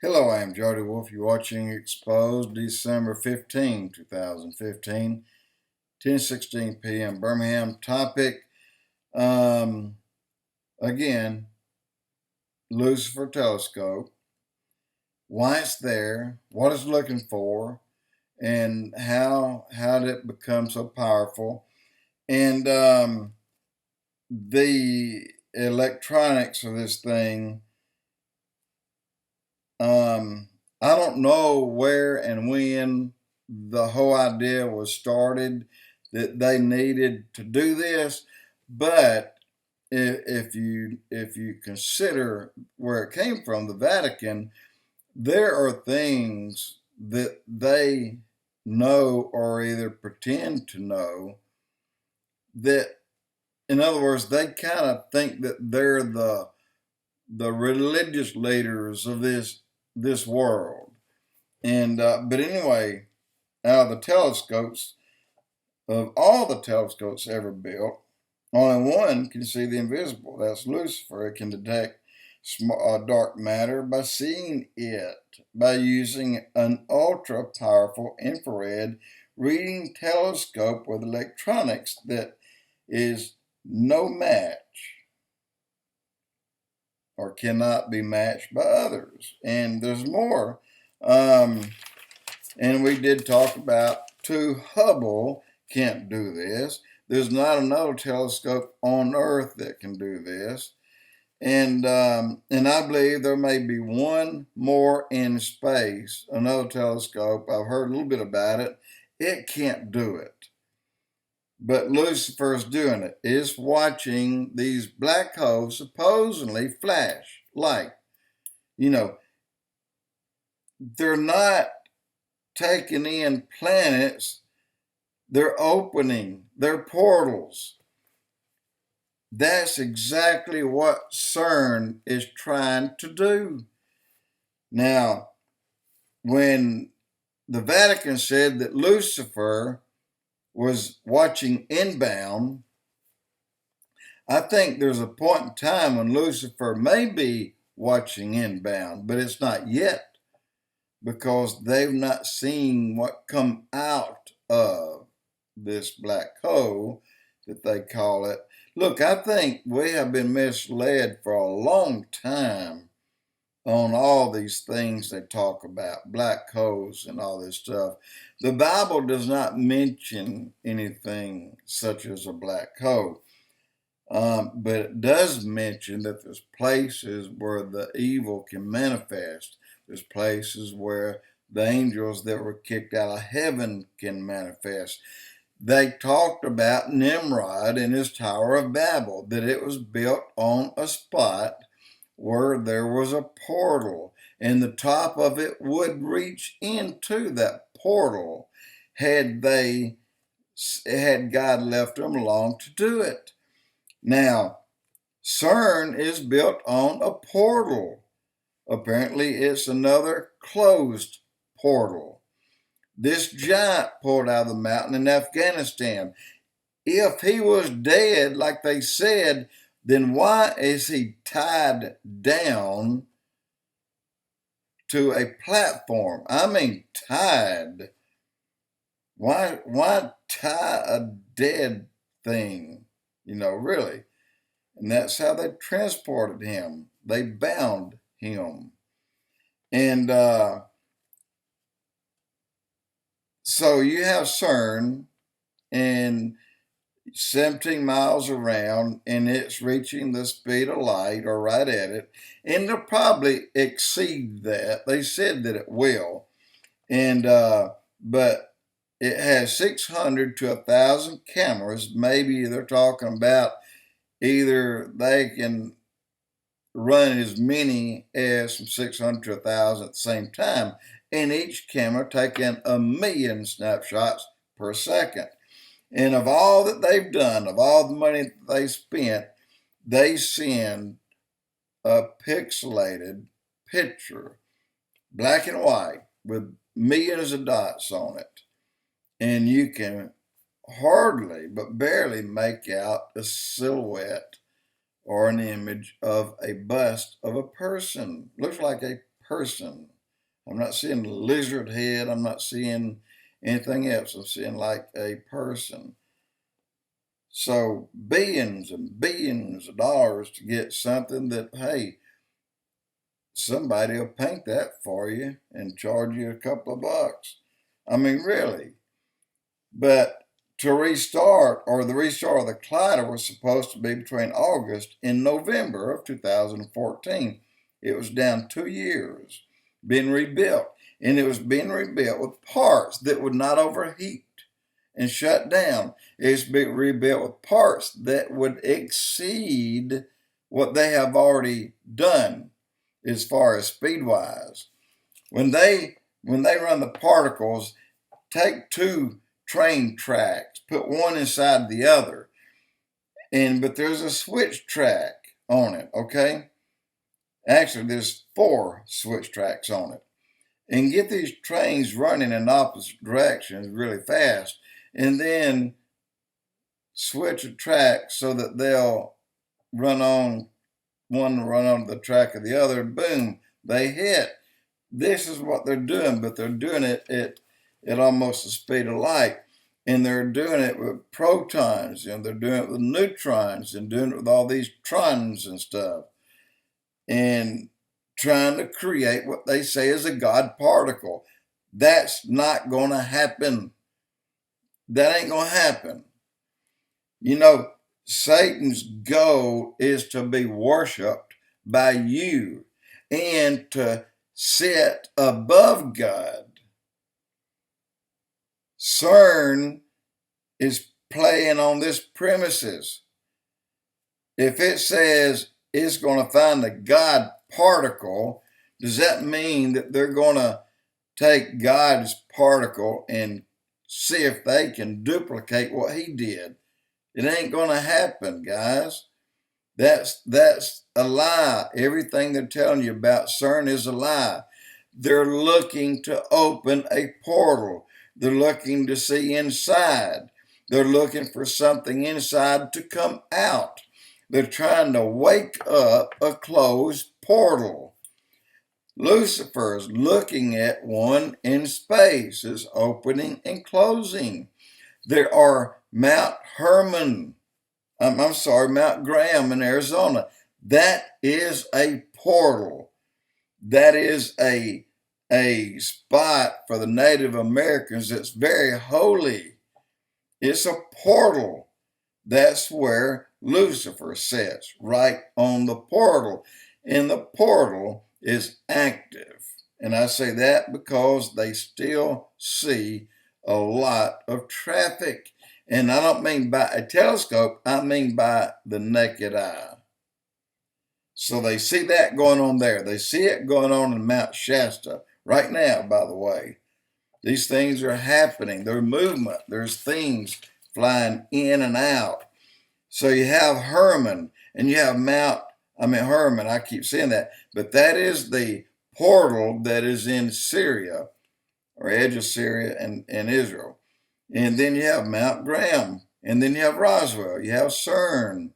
Hello, I am Jody Wolf. You're watching Expoz, December 15, 2015, 10:16 p.m. Birmingham. Topic, um, again, Lucifer telescope. Why it's there, what it's looking for, and how did it become so powerful, and the electronics of this thing. I don't know where and when the whole idea was started that they needed to do this, but if you consider where it came from, the Vatican, there are things that they know or either pretend to know that, in other words, they kind of think that they're the religious leaders of this world. And but anyway, out of the telescopes, of all the telescopes ever built, only one can see the invisible. That's Lucifer. It can detect dark matter by seeing it, by using an ultra powerful infrared reading telescope with electronics that is no match or cannot be matched by others. And there's more. And we did talk about two Hubble can't do this. There's not another telescope on Earth that can do this. And I believe there may be one more in space, another telescope. I've heard a little bit about it. It can't do it. But Lucifer's doing it. It's watching these black holes supposedly flash light. You know, they're not taking in planets, they're opening their portals. That's exactly what Cern is trying to do. Now, when the Vatican said that Lucifer was watching inbound, I think there's a point in time when Lucifer may be watching inbound, but it's not yet, because they've not seen what come out of this black hole that they call it. Look, I think we have been misled for a long time on all these things they talk about, black holes and all this stuff. The Bible does not mention anything such as a black hole. But it does mention that there's places where the evil can manifest. There's places where the angels that were kicked out of heaven can manifest. They talked about Nimrod and his Tower of Babel, that it was built on a spot where there was a portal, and the top of it would reach into that portal had God left them alone to do it. Now, Cern is built on a portal. Apparently, it's another closed portal. This giant pulled out of the mountain in Afghanistan. If he was dead, like they said, then why is he tied down to a platform? I mean, tied. Why tie a dead thing? Really. And that's how they transported him. They bound him. And so you have Cern, and 17 miles around, and it's reaching the speed of light or right at it. And they'll probably exceed that. They said that it will. And but it has 600 to 1,000 cameras. Maybe they're talking about either they can run as many as from 600 to 1,000 at the same time, and each camera taking 1,000,000 snapshots per second. And of all that they've done, of all the money that they spent, they send a pixelated picture, black and white, with millions of dots on it. And you can hardly but barely make out a silhouette or an image of a bust of a person. Looks like a person. I'm not seeing a lizard head. I'm not seeing anything else. I'm seeing like a person. So billions and billions of dollars to get something that, hey, somebody will paint that for you and charge you a couple of bucks. I mean, really. But to restart, or the restart of the collider was supposed to be between August and November of 2014. It was down 2 years, being rebuilt. And it was being rebuilt with parts that would not overheat and shut down. It was being rebuilt with parts that would exceed what they have already done as far as speed wise. When they run the particles, take two train tracks, put one inside the other, but there's a switch track on it, okay? Actually, there's 4 switch tracks on it. And get these trains running in opposite directions really fast, and then switch a track so that they'll run on one, run on the track of the other, boom, they hit. This is what they're doing, but they're doing it at almost the speed of light. And they're doing it with protons, and they're doing it with neutrons, and doing it with all these trons and stuff. And trying to create what they say is a God particle. That's not going to happen. That ain't going to happen. You know, Satan's goal is to be worshiped by you and to sit above God. Cern is playing on this premises. If it says it's going to find the God particle, does that mean that they're going to take God's particle and see if they can duplicate what he did? It ain't going to happen, guys. That's a lie. Everything they're telling you about CERN is a lie. They're looking to open a portal. They're looking to see inside. They're looking for something inside to come out. They're trying to wake up a closed portal. Lucifer is looking at one in space, is opening and closing. There are Mount Graham in Arizona. That is a portal. That is a spot for the Native Americans that's very holy. It's a portal. That's where Lucifer sits, right on the portal. And the portal is active. And I say that because they still see a lot of traffic. And I don't mean by a telescope, I mean by the naked eye. So they see that going on there. They see it going on in Mount Shasta right now, by the way. These things are happening. There's movement. There's things flying in and out. So you have Hermon and you have Hermon, I keep saying that, but that is the portal that is in Syria, or edge of Syria and Israel. And then you have Mount Graham, and then you have Roswell, you have Cern,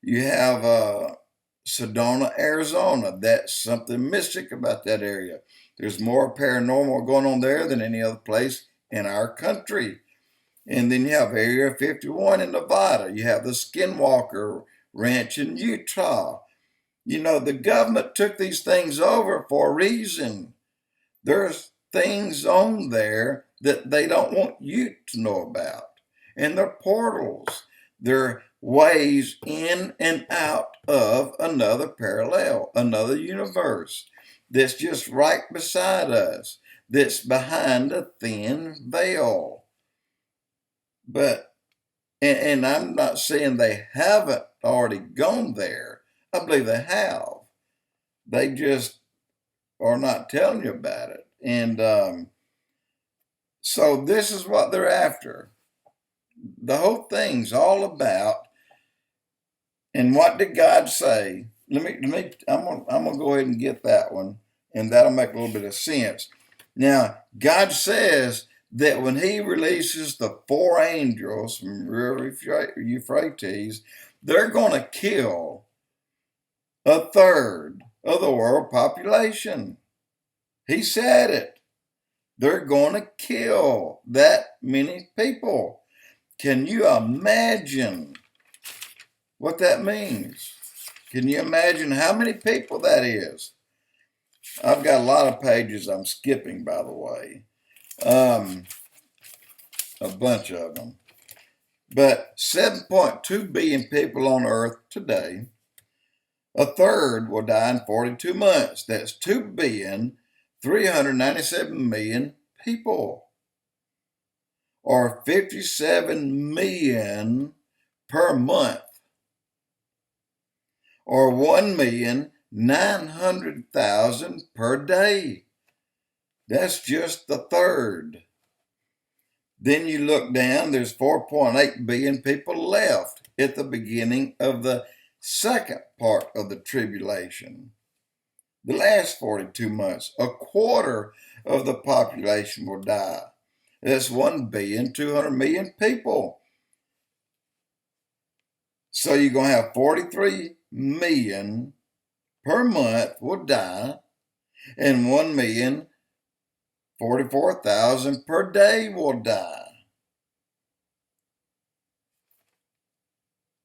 you have Sedona, Arizona. That's something mystic about that area. There's more paranormal going on there than any other place in our country. And then you have Area 51 in Nevada. You have the Skinwalker Ranch in Utah. You know, the government took these things over for a reason. There's things on there that they don't want you to know about. And they're portals. They're ways in and out of another parallel, another universe that's just right beside us, that's behind a thin veil. But, and I'm not saying they haven't already gone there. I believe they have. They just are not telling you about it. And so this is what they're after. The whole thing's all about, and what did God say? I'm gonna go ahead and get that one, and that'll make a little bit of sense. Now, God says that when he releases the 4 angels from River Euphrates, they're going to kill 1/3 of the world population. He said it. They're going to kill that many people. Can you imagine what that means? Can you imagine how many people that is? I've got a lot of pages I'm skipping, by the way. A bunch of them. But 7.2 billion people on Earth today. A third will die in 42 months. That's 2,397,000,000 people. Or 57 million per month. Or 1,900,000 per day. That's just the third. Then you look down, there's 4.8 billion people left at the beginning of the second part of the tribulation. The last 42 months, a quarter of the population will die. That's 1,200,000,000 people. So you're going to have 43 million per month will die, and 1,044,000 per day will die.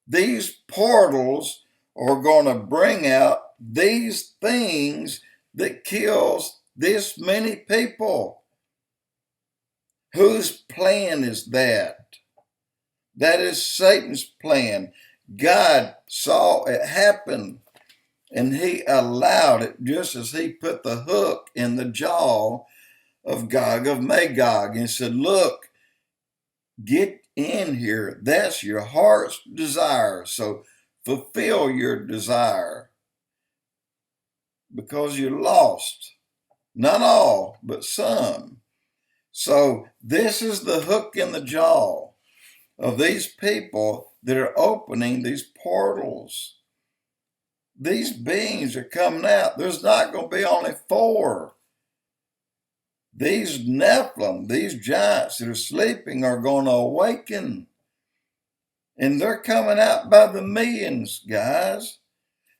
These portals are going to bring out these things that kills this many people. Whose plan is that? That is Satan's plan. God saw it happen, and he allowed it, just as he put the hook in the jaw of Gog of Magog and said, look, get in here. That's your heart's desire. So fulfill your desire, because you're lost. Not all, but some. So this is the hook in the jaw of these people that are opening these portals. These beings are coming out. There's not going to be only 4. These Nephilim, these giants that are sleeping, are going to awaken. And they're coming out by the millions, guys.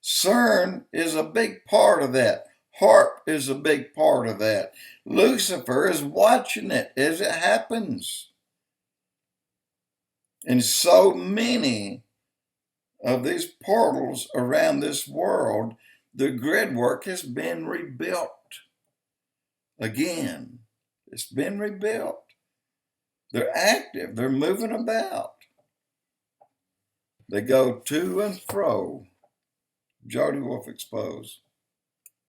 Cern is a big part of that. Haarp is a big part of that. Lucifer is watching it as it happens. And so many of these portals around this world, the grid work has been rebuilt. Again, it's been rebuilt. They're active. They're moving about. They go to and fro. Jody Wolf Expoz.